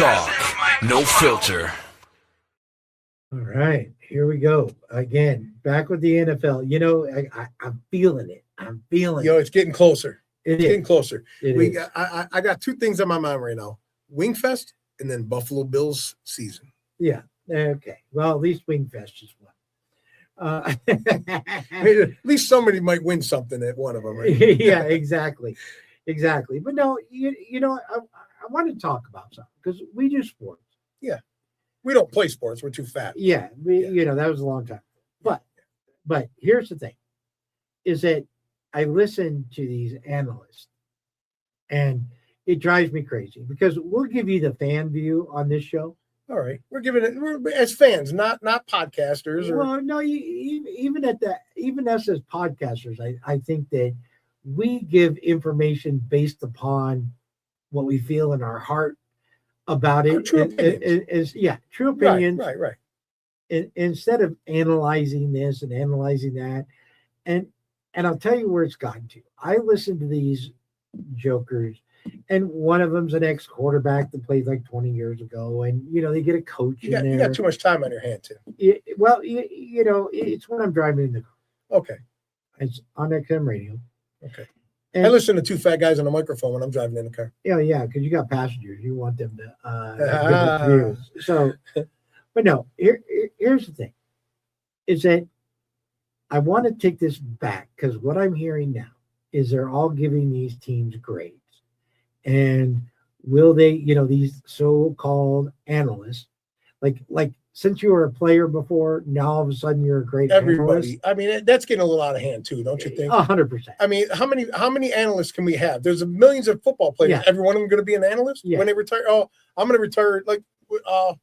talk, no filter. All right, here we go again. Back with the NFL. You know, I'm feeling it. I'm feeling Yo, it. it's getting closer. It It's getting is. closer. It We is. got, I got two things on my mind right now: Wingfest and then Buffalo Bills season. Yeah. Okay. Well, at least Wingfest just won. I mean, at least somebody might win something at one of them, right? Yeah, exactly. Exactly. But no, you know, I want to talk about something because we do sports. We don't play sports; we're too fat. Yeah, you know, that was a long time. But here's the thing is that I listen to these analysts and it drives me crazy because we'll give you the fan view on this show. All right, we're giving it. We're as fans, not podcasters. Or Well, no, even us as podcasters, I think that we give information based upon what we feel in our heart about Our it. true opinions. True opinions. Right. Instead of analyzing this and analyzing that, and I'll tell you where it's gotten to. I listen to these jokers, and one of them's an ex-quarterback that played like 20 years ago, and you know they get a coach You in got, you there. got too much time on your hand, Tim. You know, it's when I'm driving in the car. Okay. It's on XM radio. Okay. And, I listen to two fat guys on a microphone when I'm driving in the car. Yeah, because you got passengers. You want them to give reviews. So, but no, here's the thing: is that I want to take this back because what I'm hearing now is they're all giving these teams grades, and will they? You know, these so-called analysts, like since you were a player before, now all of a sudden you're a great Everybody. analyst. I mean, that's getting a little out of hand too, don't you think? 100%. I mean, how many analysts can we have? There's millions of football players. Yeah. Every one of them going to be an analyst Yeah. when they retire. Oh, I'm going to retire. Like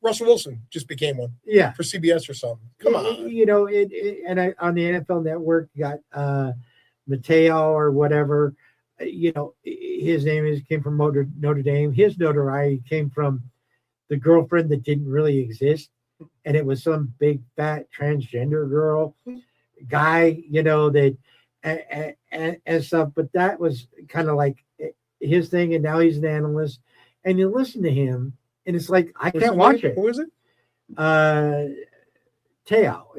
Russell Wilson just became one Yeah. for CBS or something. Come on. You know, on the NFL Network, you got Mateo or whatever. You know, his name came from Notre Dame. His notoriety came from the girlfriend that didn't really exist, and it was some big fat transgender girl guy. You know that and stuff. But that was kind of like his thing, and now he's an analyst. And you listen to him, and it's like I What's can't his watch name? it. Who is it? Tao,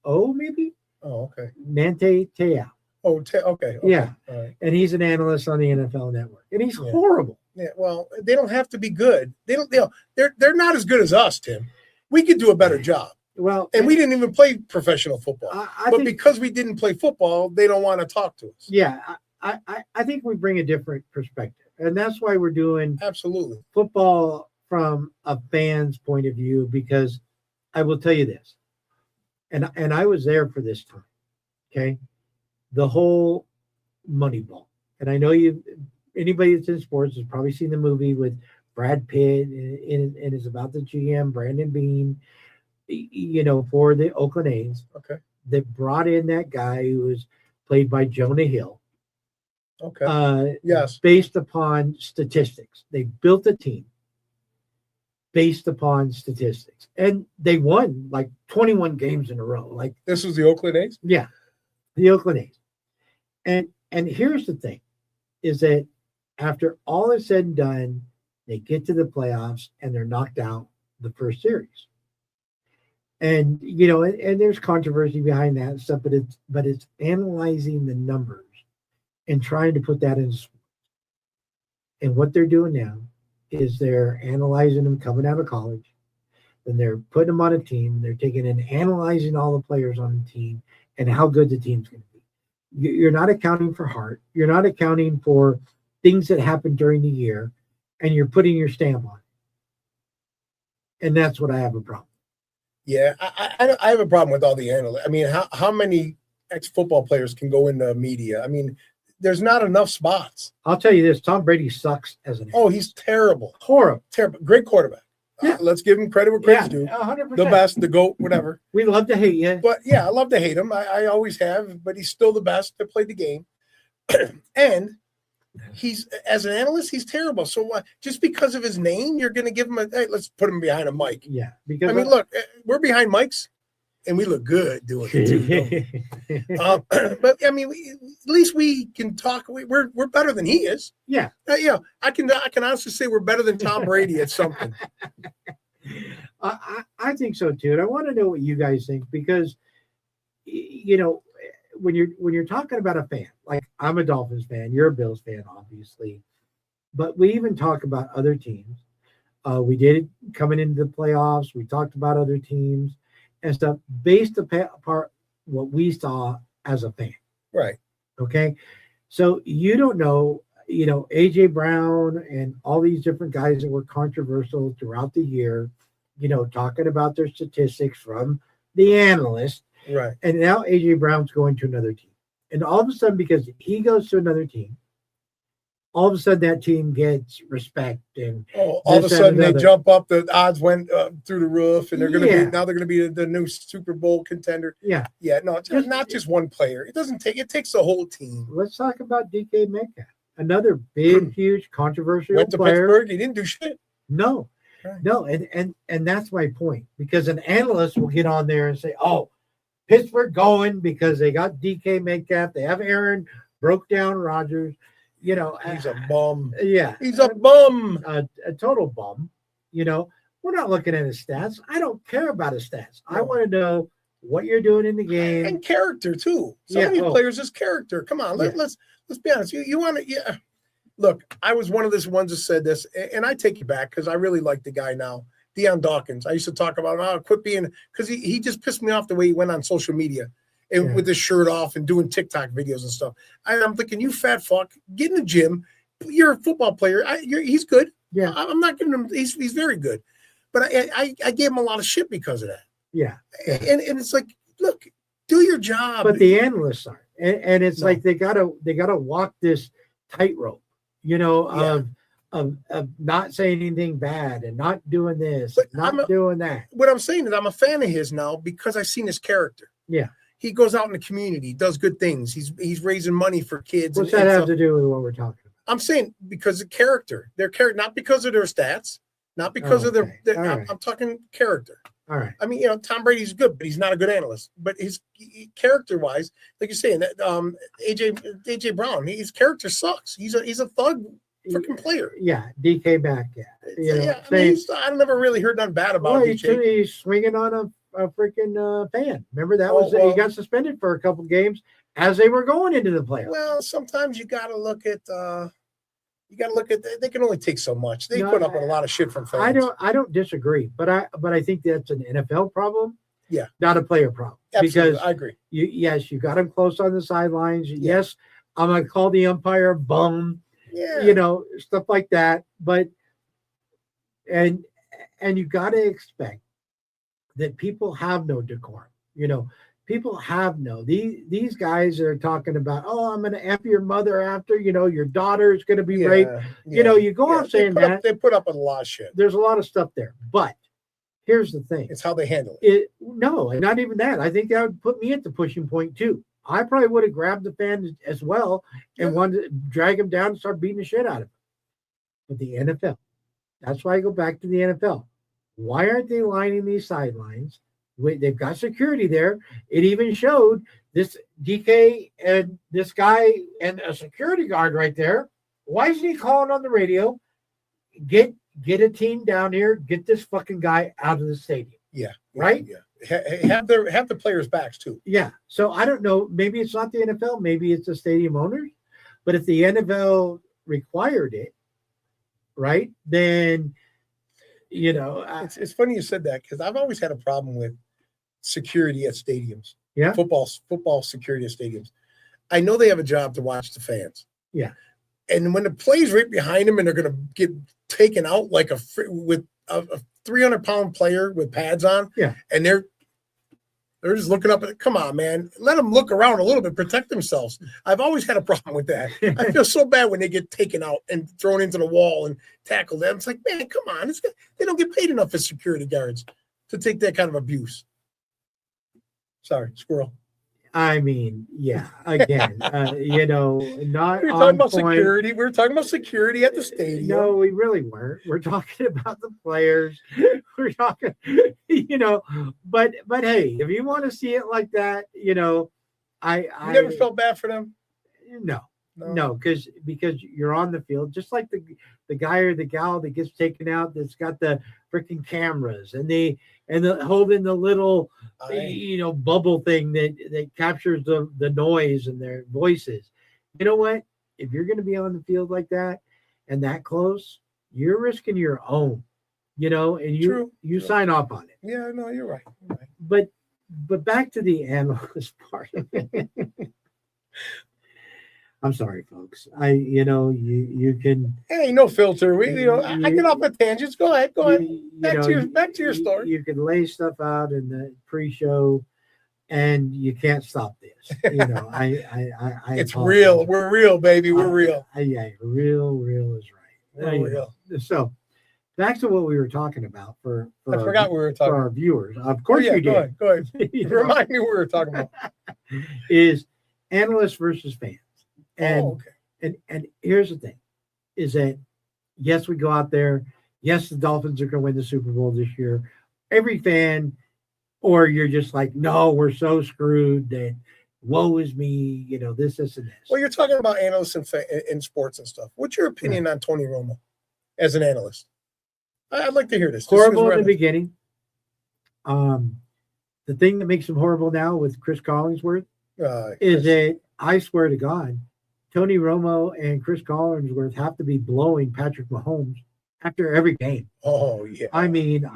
Tao, maybe Oh, okay. Nante Tao, Oh, okay. Yeah. All right. and he's an analyst on the NFL Network, and he's Yeah. horrible. Yeah. Well, they don't have to be good. They don't. They're not as good as us, Tim. We could do a better job, Well, and we didn't even play professional football. I But think, because we didn't play football, they don't want to talk to us. yeah, I think we bring a different perspective, and that's why we're doing Absolutely. football from a fan's point of view. Because I will tell you this, and I was there for this time. Okay, the whole Moneyball, and I know anybody that's in sports has probably seen the movie with Brad Pitt, and it's about the GM Brandon Bean, you know, for the Oakland A's. Okay. They brought in that guy who was played by Jonah Hill. Okay. Yes. Based upon statistics, they built a team based upon statistics, and they won like 21 games in a row. Like, This was the Oakland A's. yeah, the Oakland A's. And here's the thing, is that after all is said and done, they get to the playoffs and they're knocked out the first series. And you know, and there's controversy behind that stuff, but it's analyzing the numbers and trying to put that in. And what they're doing now is they're analyzing them coming out of college, then they're putting them on a team, and they're taking and analyzing all the players on the team and how good the team's going to be. You're not accounting for heart. You're not accounting for things that happen during the year, and you're putting your stamp on it. And that's what I have a problem. Yeah, I have a problem with all the analysts. I mean, how many ex-football players can go into media? I mean, there's not enough spots. I'll tell you this: Tom Brady sucks as an. Oh, he's terrible. Horrible. Terrible. Great quarterback. Yeah. Let's give him credit where credit's due. 100%. The best, the GOAT, whatever. We love to hate you. But yeah, I love to hate him. I always have, but he's still the best that played the game. And he's, as an analyst, he's terrible. So just because of his name, you're going to give him hey, let's put him behind a mic. Yeah, because I mean, look, we're behind mics. and we look good doing it too. Don't we? But I mean, at least we can talk. We're better than he is. Yeah. I can honestly say we're better than Tom Brady at something. I think so too, and I want to know what you guys think because when you're talking about a fan, like I'm a Dolphins fan, you're a Bills fan, obviously, but we even talk about other teams. We did it coming into the playoffs. We talked about other teams and stuff based apart what we saw as a fan. Right. Okay. So you don't know, AJ Brown and all these different guys that were controversial throughout the year, talking about their statistics from the analyst. Right. And now AJ Brown's going to another team. And all of a sudden, because he goes to another team, all of a sudden that team gets respect and all of a sudden they jump up. The odds went through the roof, and they're going to be now. They're going to be the new Super Bowl contender. Yeah. No, it's not just one player. It takes the whole team. Let's talk about DK Metcalf, another big, huge, controversial went to player. Pittsburgh. He didn't do shit. No, right. No, and that's my point because an analyst will get on there and say, "Oh, Pittsburgh going because they got DK Metcalf. They have Aaron broke down Rodgers." He's a bum. Yeah, he's a bum. A total bum. We're not looking at his stats. I don't care about his stats. No. I want to know what you're doing in the game and character too. Some of these players is character. Come on, let's be honest. You want to? Yeah. Look, I was one of those ones that said this, and I take you back because I really like the guy now, Deion Dawkins. I used to talk about him. Quit being because he just pissed me off the way he went on social media. And with his shirt off and doing TikTok videos and stuff. I'm thinking, you fat fuck, get in the gym. You're a football player. He's good. Yeah. I'm not giving him, he's very good. But I gave him a lot of shit because of that. Yeah. And it's like, look, do your job. But the analysts aren't. And it's like they gotta walk this tightrope, of not saying anything bad and not doing this, not doing that. What I'm saying is I'm a fan of his now because I've seen his character. Yeah. He goes out in the community, does good things. He's raising money for kids. What's that have to do with what we're talking about? I'm saying because of character. Their character, not because of their stats, not because of their. I'm talking character. All right. I mean, Tom Brady's good, but he's not a good analyst. But his character-wise, like you're saying, that AJ Brown, his character sucks. He's a thug freaking player. Yeah, DK back. Yeah. I never really heard nothing bad about DK. He's swinging on a freaking fan. Remember that he got suspended for a couple games as they were going into the playoffs. Well, sometimes you got to look at they can only take so much. They put up with a lot of shit from fans. I don't disagree, but I think that's an NFL problem. Yeah, not a player problem. Absolutely, because I agree. You got him close on the sidelines. Yeah. Yes, I'm gonna call the umpire bum. Yeah, stuff like that. But and you got to expect that people have no decorum. People have these guys are talking about, I'm going to F your mother after, your daughter is going to be raped. You go off saying that. They put up with a lot of shit. There's a lot of stuff there. But here's the thing. It's how they handle it. No, and not even that. I think that would put me at the pushing point too. I probably would have grabbed the fan as well and wanted to drag him down and start beating the shit out of him. But the NFL, that's why I go back to the NFL. Why aren't they lining these sidelines? They've got security there. It even showed this DK and this guy and a security guard right there. Why isn't he calling on the radio? Get a team down here. Get this fucking guy out of the stadium. Yeah. Right? Yeah. Have the players' backs too. Yeah. So I don't know. Maybe it's not the NFL. Maybe it's the stadium owners. But if the NFL required it, right, then it's funny you said that because I've always had a problem with security at stadiums. Yeah, football security at stadiums. I know they have a job to watch the fans. Yeah, and when the play's right behind them and they're going to get taken out like with a 300-pound player with pads on. Yeah, and they're just looking up at, come on, man. Let them look around a little bit, protect themselves. I've always had a problem with that. I feel so bad when they get taken out and thrown into the wall and tackled. It's like, man, come on. They don't get paid enough as security guards to take that kind of abuse. Sorry, squirrel. I mean, yeah. Again, you know, not We were on talking about point. security. We were talking about security at the stadium. No, we really weren't. We're talking about the players. We're talking, you know, but hey, if you want to see it like that, you know, I You never felt bad for them? no, because you're on the field, just like the guy or the gal that gets taken out that's got the freaking cameras and the holding the little you know bubble thing that captures the noise and their voices. You know what? If you're going to be on the field like that and that close, you're risking your own. You know, and you True. sign off on it. Yeah, no, you're right. You're right. But back to the analyst part. I'm sorry, folks. You know, you can. Hey, no filter. I get off my tangents. Go ahead. Back to your story. You can lay stuff out in the pre-show, and you can't stop this. You know, I it's real. We're real, baby. We're real. Yeah, real is right. We're real. So, back to what we were talking about for I forgot we were talking for our viewers. Of course, you did. Go ahead. Remind me what we were talking about. Is analysts versus fans. And, okay. and here's the thing is that yes, we go out there. Yes, the Dolphins are going to win the Super Bowl this year. Every fan, or you're just like, no, we're so screwed that woe is me, you know, this, and this. Well, you're talking about analysts in sports and stuff. What's your opinion on Tony Romo as an analyst? I'd like to hear this. Horrible in the beginning. The thing that makes him horrible now with Chris Collinsworth is that I swear to God, Tony Romo and Chris Collinsworth have to be blowing Patrick Mahomes after every game. Oh, yeah. I mean,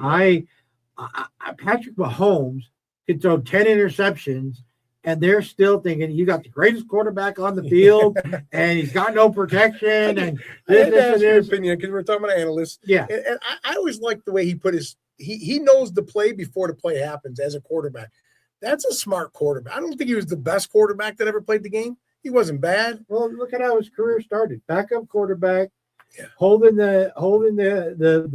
Patrick Mahomes could throw 10 interceptions, and they're still thinking you got the greatest quarterback on the field, and he's got no protection. And this your opinion because we're talking about analysts. Yeah, and I always like the way he put his. He knows the play before the play happens as a quarterback. That's a smart quarterback. I don't think he was the best quarterback that ever played the game. He wasn't bad. Well, look at how his career started. Backup quarterback, holding the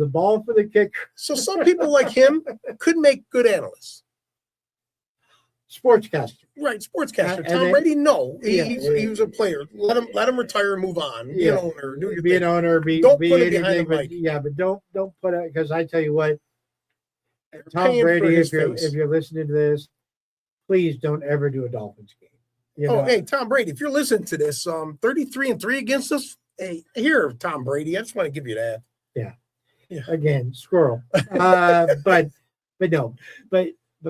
ball for the kicker. So some people like him could make good analysts. Sportscaster. Right, sportscaster. Tom Brady, no. He was a player. Let him retire and move on. Be an owner. Do your be thing. An owner. Don't put it behind the mic. Yeah, but don't put it because I tell you what, Tom Brady, if you're listening to this, please don't ever do a Dolphins game. You know? Hey, Tom Brady, if you're listening to this, 33-3 against us. Hey, here, Tom Brady. I just want to give you that. Yeah. Again, squirrel. But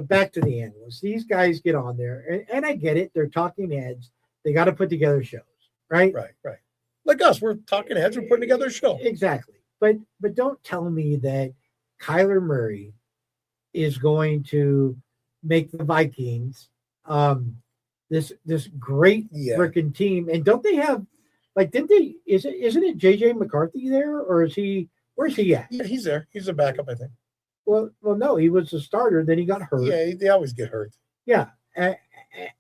back to the analysts. These guys get on there, and I get it. They're talking heads. They got to put together shows, right? Right. Like us, we're talking heads. We're putting together a show. Exactly. But don't tell me that Kyler Murray is going to make the Vikings this great freaking team. And don't they have isn't it JJ McCarthy there, or where's he at? Yeah, he's there. He's a backup, I think. Well, no, he was a starter, then he got hurt. Yeah, they always get hurt. Yeah.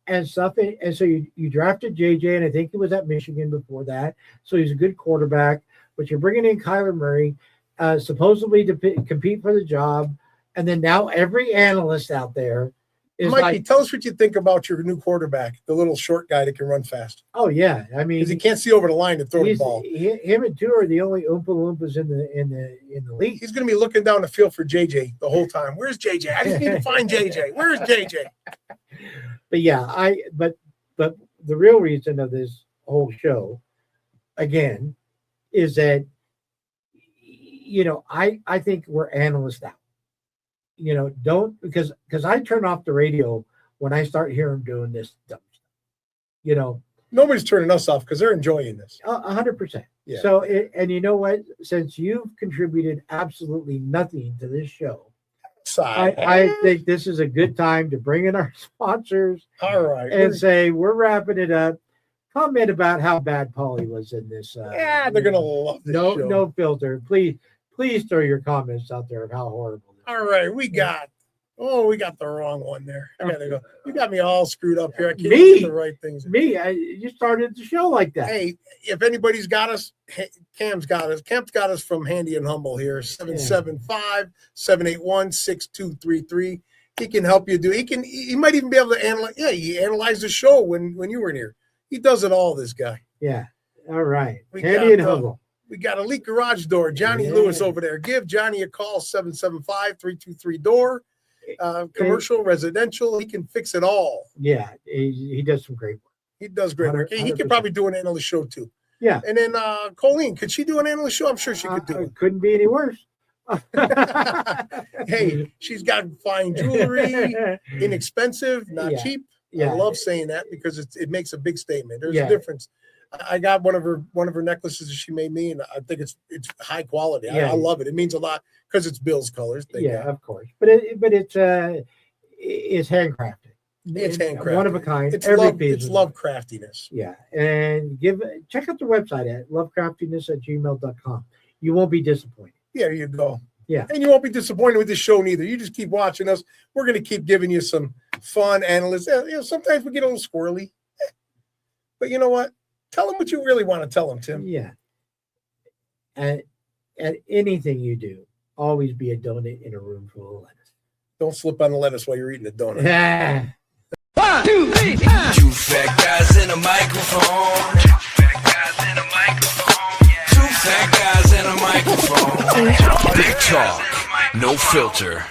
And stuff. And so you drafted JJ, and I think he was at Michigan before that. So he's a good quarterback, but you're bringing in Kyler Murray, supposedly to compete for the job. And then now every analyst out there is Mikey, like, tell us what you think about your new quarterback, the little short guy that can run fast. Oh yeah, I mean, because he can't see over the line to throw the ball. Him and Tua are the only Oompa Loompas in the league. He's going to be looking down the field for JJ the whole time. Where's JJ? I just need to find JJ. Where's JJ? But yeah, but the real reason of this whole show, again, is that I think we're analysts now. Don't because I turn off the radio when I start hearing doing this dumb stuff. Nobody's turning us off because they're enjoying this. 100%. Yeah. So, and you know what? Since you've contributed absolutely nothing to this show, I think this is a good time to bring in our sponsors. All right. And say we're wrapping it up. Comment about how bad Paulie was in this. They're gonna love this show. No filter. Please throw your comments out there of how horrible. All right, we got the wrong one there. I gotta go. You got me all screwed up here. I can't get the right things. You started the show like that. Hey, if anybody's got us, Cam's got us. Cam's got us from Handy and Humble here, 775-781-6233. He can help you do. He might even be able to analyze. Yeah, he analyzed the show when you were in here. He does it all. This guy. Yeah. All right. We Handy and got, Hubble. We got Elite Garage Door. Johnny Yeah. Lewis over there. Give Johnny a call. 775-323-DOOR. Commercial, residential. He can fix it all. Yeah, he does some great work. He does great work. He 100%. could probably do an analyst show too. Yeah. And then Colleen, could she do an analyst show? I'm sure she could do it. Couldn't be any worse. Hey, she's got fine jewelry, inexpensive, not Yeah. cheap. Yeah. I love saying that because it makes a big statement. There's Yeah. a difference. I got one of her necklaces that she made me, and I think it's high quality. Yeah. I love it. It means a lot because it's Bill's colors. Yeah, of course. But it's handcrafted. It's handcrafted. One of a kind. It's Every love. piece It's is love craftiness. Yeah. And check out the website at lovecraftiness@gmail.com. You won't be disappointed. There you go. Yeah. And you won't be disappointed with this show neither. You just keep watching us. We're going to keep giving you some fun analysts. Sometimes we get a little squirrely. But you know what? Tell them what you really want to tell them, Tim. Yeah. At anything you do, always be a donut in a room full of lettuce. Don't slip on the lettuce while you're eating the donut. Yeah. 1, 2, 3, 2 fat guys in a microphone. 2 fat guys in a microphone. 2 fat guys in a microphone. Big talk, no filter.